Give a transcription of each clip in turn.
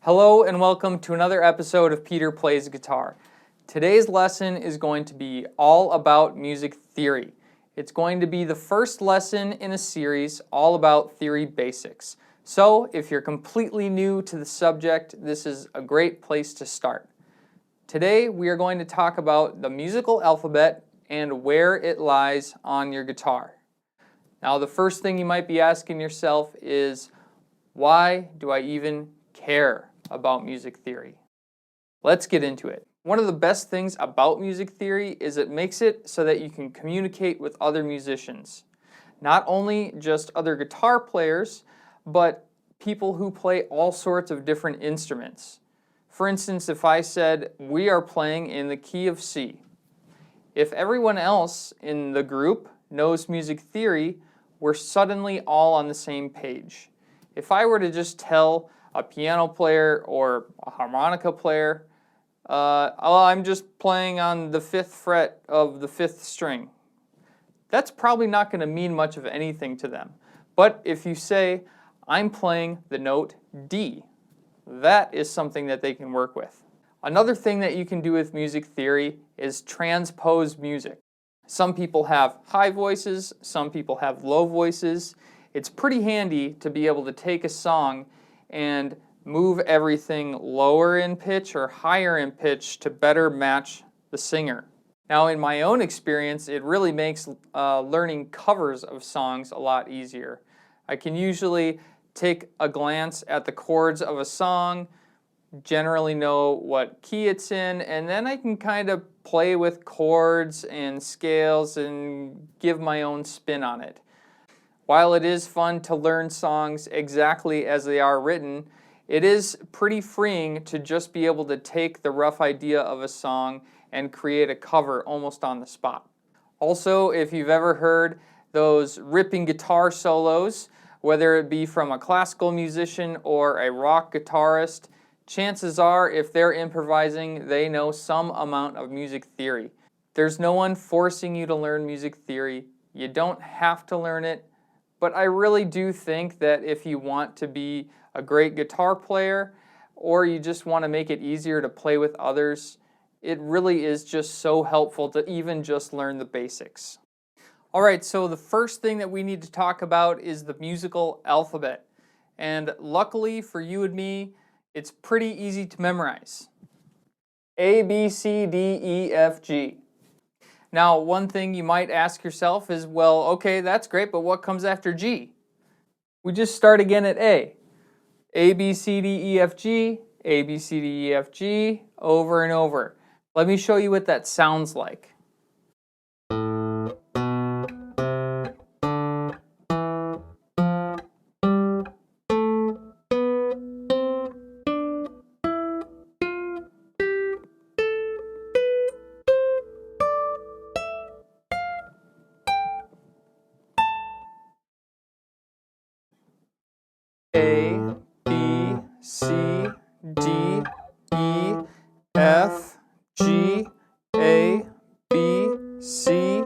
Hello and welcome to another episode of Peter Plays Guitar. Today's lesson is going to be all about music theory. It's going to be the first lesson in a series all about theory basics. So if you're completely new to the subject, this is a great place to start. Today we are going to talk about the musical alphabet and where it lies on your guitar. Now the first thing you might be asking yourself is, why do I even care about music theory? Let's get into it. One of the best things about music theory is it makes it so that you can communicate with other musicians. Not only just other guitar players, but people who play all sorts of different instruments. For instance, if I said, we are playing in the key of C, if everyone else in the group knows music theory, we're suddenly all on the same page. If I were to just tell a piano player or a harmonica player, I'm just playing on the 5th fret of the 5th string, that's probably not going to mean much of anything to them. But if you say, I'm playing the note D, that is something that they can work with. Another thing that you can do with music theory is transpose music. Some people have high voices, some people have low voices. It's pretty handy to be able to take a song and move everything lower in pitch or higher in pitch to better match the singer. Now in my own experience, it really makes learning covers of songs a lot easier. I can usually take a glance at the chords of a song, generally know what key it's in, and then I can kind of play with chords and scales and give my own spin on it. While it is fun to learn songs exactly as they are written, it is pretty freeing to just be able to take the rough idea of a song and create a cover almost on the spot. Also, if you've ever heard those ripping guitar solos, whether it be from a classical musician or a rock guitarist, chances are if they're improvising, they know some amount of music theory. There's no one forcing you to learn music theory. You don't have to learn it. But I really do think that if you want to be a great guitar player or you just want to make it easier to play with others, it really is just so helpful to even just learn the basics. Alright, so the first thing that we need to talk about is the musical alphabet. And luckily for you and me, it's pretty easy to memorize. A, B, C, D, E, F, G. Now, one thing you might ask yourself is, well, okay, that's great, but what comes after G? We just start again at A. A, B, C, D, E, F, G, A, B, C, D, E, F, G, over and over. Let me show you what that sounds like. A, B, C, D, E, F, G, A, B, C,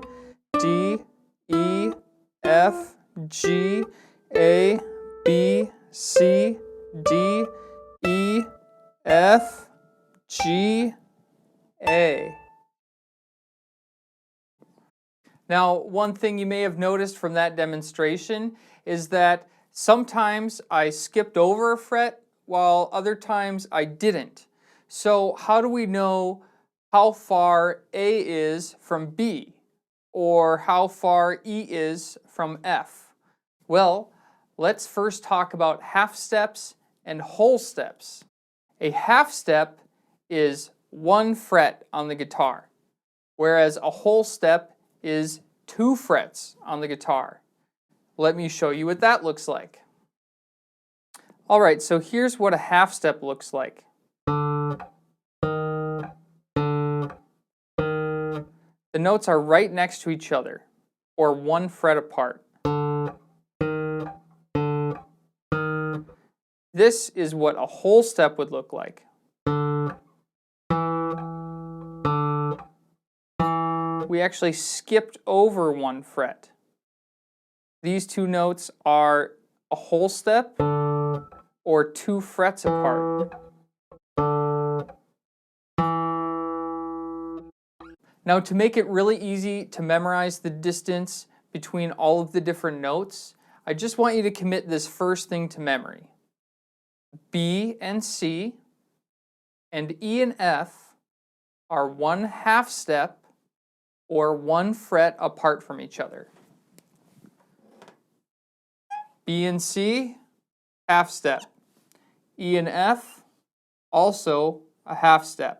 D, E, F, G, A, B, C, D, E, F, G, A. Now, one thing you may have noticed from that demonstration is that sometimes I skipped over a fret while other times I didn't. So how do we know how far A is from B or how far E is from F? Well, let's first talk about half steps and whole steps. A half step is 1 fret on the guitar, whereas a whole step is 2 frets on the guitar. Let me show you what that looks like. Alright, so here's what a half step looks like. The notes are right next to each other, or 1 fret apart. This is what a whole step would look like. We actually skipped over 1 fret. These two notes are a whole step or 2 frets apart. Now, to make it really easy to memorize the distance between all of the different notes, I just want you to commit this first thing to memory. B and C and E and F are 1/2 step or 1 fret apart from each other. B and C, 1/2 step. E and F, also a 1/2 step.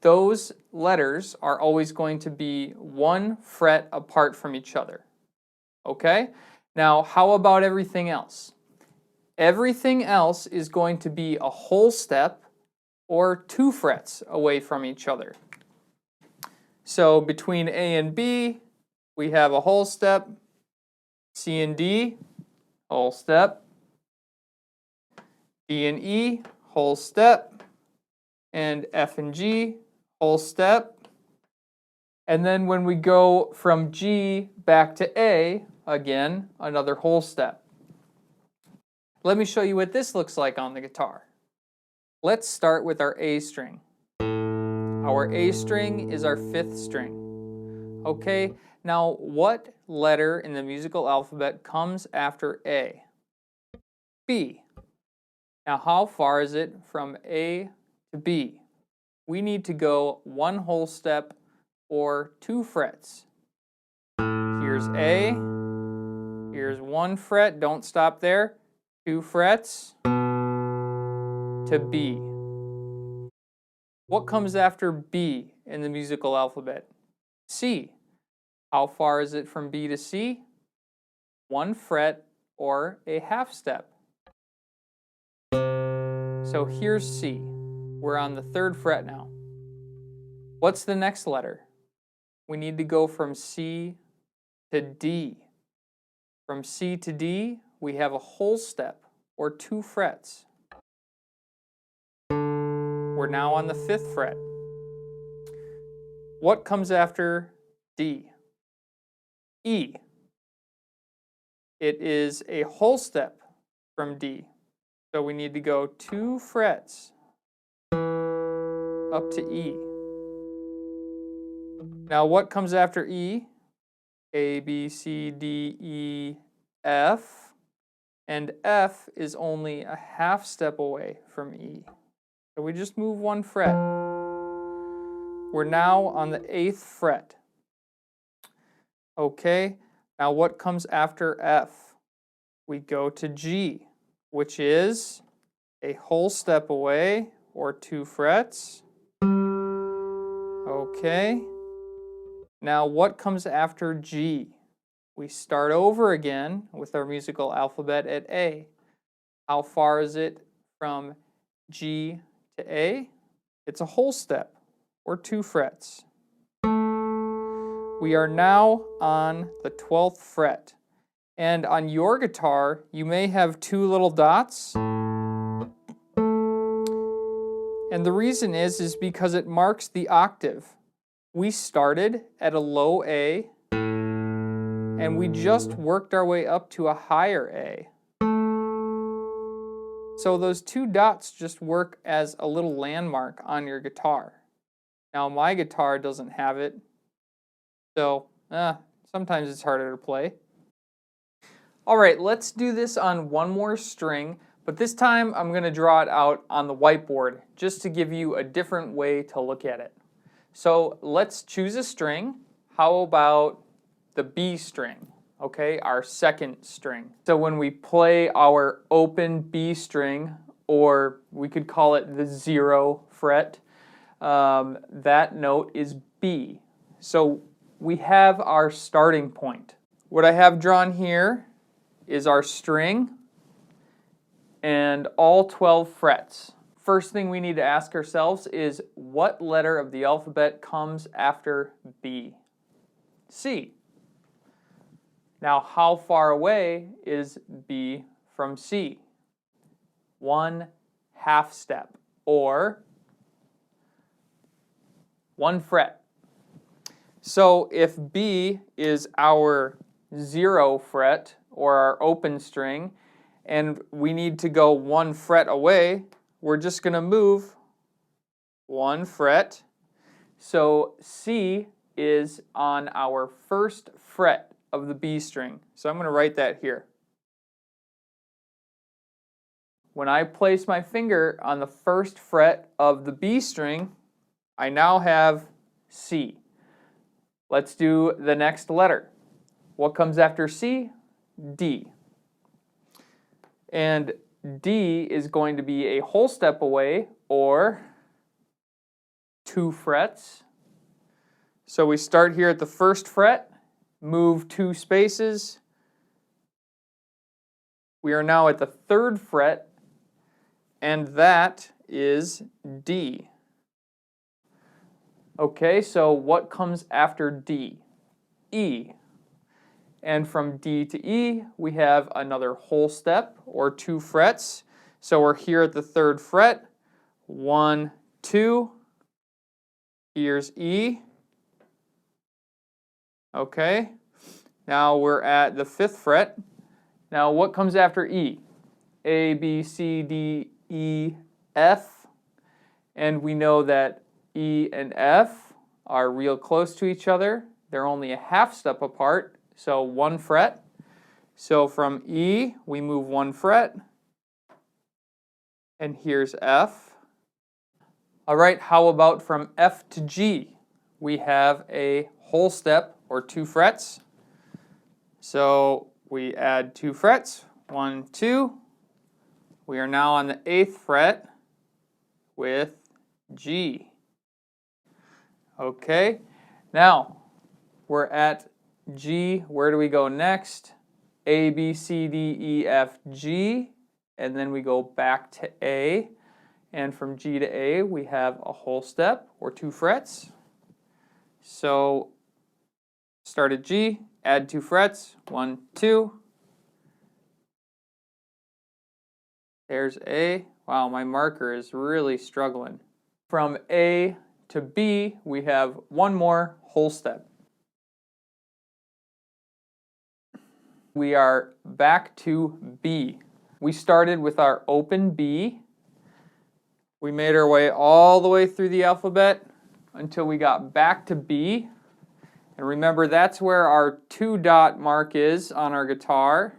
Those letters are always going to be 1 fret apart from each other. Okay? Now, how about everything else? Everything else is going to be a whole step or 2 frets away from each other. So between A and B, we have a whole step. C and D, whole step. D and E, whole step. And F and G, whole step. And then when we go from G back to A, again, another whole step. Let me show you what this looks like on the guitar. Let's start with our A string. Our A string is our 5th string. Okay, now what letter in the musical alphabet comes after A? B. Now how far is it from A to B? We need to go 1 whole step or 2 frets. Here's A, here's 1 fret, don't stop there, 2 frets to B. What comes after B in the musical alphabet? C. How far is it from B to C? 1 fret or a 1/2 step. So here's C. We're on the 3rd fret now. What's the next letter? We need to go from C to D. From C to D, we have a whole step or 2 frets. We're now on the 5th fret. What comes after D? E. It is a whole step from D. So we need to go 2 frets up to E. Now what comes after E? A, B, C, D, E, F. And F is only a 1/2 step away from E. So we just move 1 fret. We're now on the 8th fret. Okay, now what comes after F? We go to G, which is a whole step away or 2 frets. Okay, now what comes after G? We start over again with our musical alphabet at A. How far is it from G to A? It's a whole step or 2 frets. We are now on the 12th fret. And on your guitar, you may have 2 little dots. And the reason is because it marks the octave. We started at a low A, and we just worked our way up to a higher A. So those 2 dots just work as a little landmark on your guitar. Now my guitar doesn't have it, so sometimes it's harder to play. All right, let's do this on one more string, but this time I'm going to draw it out on the whiteboard just to give you a different way to look at it. So let's choose a string. How about the B string? Okay, our 2nd string. So when we play our open B string, or we could call it the 0 fret, that note is B. So we have our starting point. What I have drawn here is our string and all 12 frets. First thing we need to ask ourselves is, what letter of the alphabet comes after B? C. Now how far away is B from C? 1/2 step or 1 fret. So if B is our 0 fret or our open string, and we need to go 1 fret away, we're just going to move 1 fret, So C is on our first fret of the B string. So I'm going to write that here. When I place my finger on the first fret of the B string, I now have C. Let's do the next letter. What comes after C? D. And D is going to be a whole step away, or 2 frets. So we start here at the first fret, move 2 spaces. We are now at the 3rd fret, and that is D. Okay, so what comes after D? E. And from D to E, we have another whole step, or 2 frets. So we're here at the 3rd fret. 1, 2. Here's E. Okay. Now we're at the 5th fret. Now what comes after E? A, B, C, D, E, F. And we know that E and F are real close to each other. They're only a half step apart, so 1 fret. So from E, we move 1 fret. And here's F. All right, how about from F to G? We have a whole step, or 2 frets. So we add 2 frets, 1, 2. We are now on the 8th fret with G. Okay, now we're at G. Where do we go next? A, B, C, D, E, F, G. And then we go back to A. And from G to A, we have a whole step, or 2 frets. So start at G, add 2 frets, 1, 2. There's A. Wow, my marker is really struggling. From A to B, we have 1 more whole step. We are back to B. We started with our open B. We made our way all the way through the alphabet until we got back to B. And remember, that's where our 2 dot mark is on our guitar,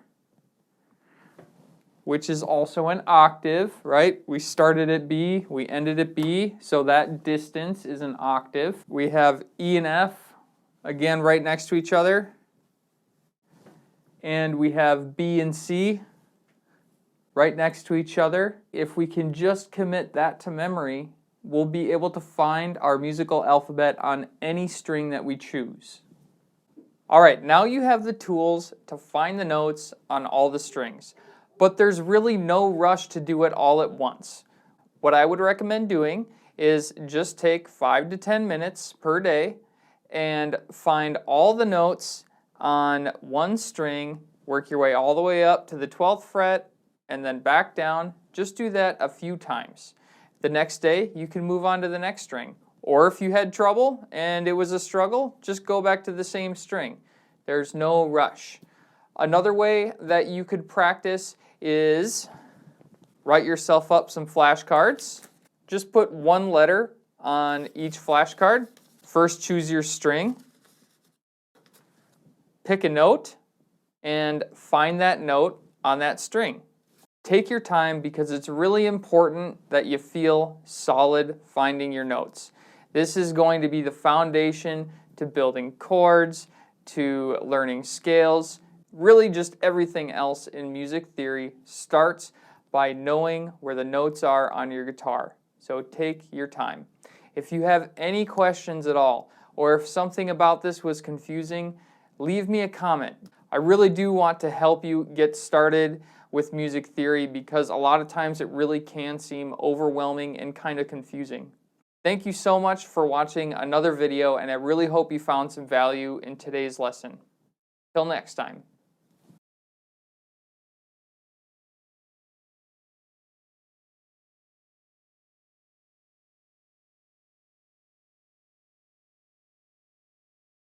which is also an octave, right? We started at B, we ended at B, so that distance is an octave. We have E and F, again, right next to each other. And we have B and C right next to each other. If we can just commit that to memory, we'll be able to find our musical alphabet on any string that we choose. All right, now you have the tools to find the notes on all the strings, but there's really no rush to do it all at once. What I would recommend doing is just take 5 to 10 minutes per day and find all the notes on one string, work your way all the way up to the 12th fret, and then back down. Just do that a few times. The next day, you can move on to the next string. Or if you had trouble and it was a struggle, just go back to the same string. There's no rush. Another way that you could practice is write yourself up some flashcards. Just put 1 letter on each flashcard. First, choose your string. Pick a note and find that note on that string. Take your time because it's really important that you feel solid finding your notes. This is going to be the foundation to building chords, to learning scales. Really just everything else in music theory starts by knowing where the notes are on your guitar. So take your time. If you have any questions at all, or if something about this was confusing, leave me a comment. I really do want to help you get started with music theory because a lot of times it really can seem overwhelming and kind of confusing. Thank you so much for watching another video, and I really hope you found some value in today's lesson. Till next time.